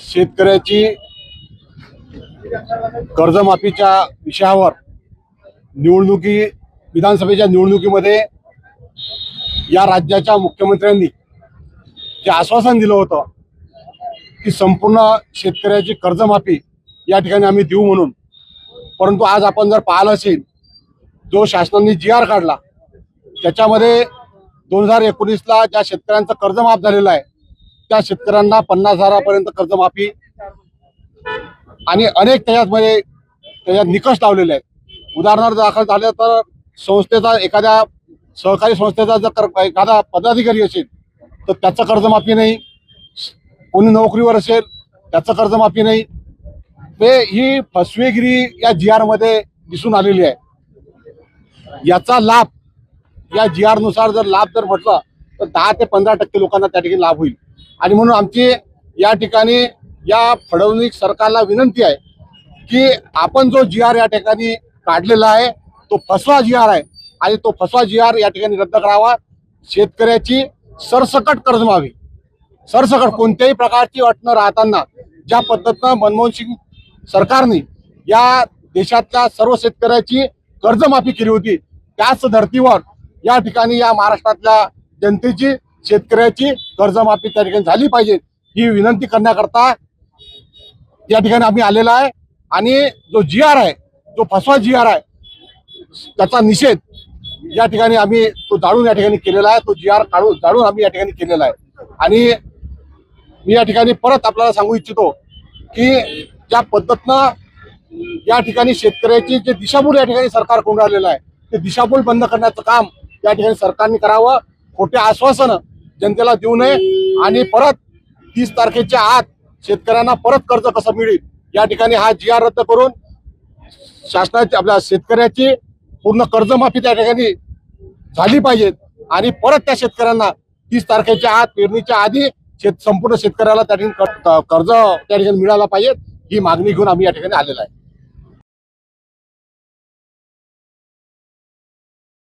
शेतकऱ्याची कर्जमाफीच्या विषयावर विधानसभेच्या निवडणुकीमध्ये या राज्याच्या मुख्यमंत्र्यांनी जे आश्वासन दिलं होतं की संपूर्ण शेतकऱ्याची कर्जमाफी या ठिकाणी आम्ही देऊ म्हणून, परंतु आज आपण जर पाहिलं असेल जो शासनाने GR काढला त्याच्यामध्ये 2019ला ज्या शेतकऱ्यांचं कर्ज माफ झालेलं आहे त्या शेतकऱ्यांना 50,000पर्यंत कर्जमाफी आणि अनेक त्याच्यात निकष लावलेले आहेत। उदाहरणार्थ दाखल झाले तर संस्थेचा एखाद्या सहकारी संस्थेचा जर एखादा पदाधिकारी असेल तर त्याचं कर्जमाफी नाही, कोणी नोकरीवर असेल त्याचं कर्जमाफी नाही। ही फसवेगिरी या GR मध्ये दिसून आलेली आहे। याचा लाभ या GR नुसार जर लाभ जर म्हटलं तर 10 ते 15% लोकांना त्या ठिकाणी लाभ होईल। आणि म्हणून आमची या ठिकाणी या फडणवीस सरकारला विनंती आहे की आपण जो GR या ठिकाणी काढलेला आहे तो फसवा GR आहे आणि तो फसवा GR या ठिकाणी रद्द करावा। शेतकऱ्याची सरसकट कर्जमाफी, सरसकट कोणत्याही प्रकारची अट न राहताना ज्या पद्धतीनं मनमोहन सिंग सरकारने या देशातल्या सर्व शेतकऱ्याची कर्जमाफी केली होती त्याच धर्तीवर या ठिकाणी या महाराष्ट्रातल्या जनतेची शेतकऱ्याची कर्जमाफी त्या ठिकाणी झाली पाहिजे ही विनंती करण्याकरता या ठिकाणी आम्ही आलेला आहे। आणि जो GR आहे, जो फसवा GR आहे त्याचा निषेध या ठिकाणी आम्ही तो जाळून या ठिकाणी केलेला आहे। तो GR जाळून आम्ही या ठिकाणी केलेला आहे। आणि मी या ठिकाणी परत आपल्याला सांगू इच्छितो की ज्या पद्धतीनं या ठिकाणी शेतकऱ्याची जे दिशाभूल या ठिकाणी सरकार करून राहिलेलं आहे ते दिशाभूल बंद करण्याचं काम या ठिकाणी सरकारने करावं। खोटे आश्वासन जनतेला देऊ नये आणि परत 30 तारखेच्या आत शेतकऱ्यांना परत कर्ज कसं मिळेल या ठिकाणी हा GR रद्द करून शासनाची आपल्या शेतकऱ्याची पूर्ण कर्जमाफी त्या ठिकाणी झाली पाहिजे आणि परत त्या शेतकऱ्यांना 30 तारखेच्या आत पेरणीच्या आधी संपूर्ण शेतकऱ्याला त्या ठिकाणी कर्ज त्या ठिकाणी मिळाला पाहिजे ही मागणी घेऊन आम्ही या ठिकाणी आलेला आहे।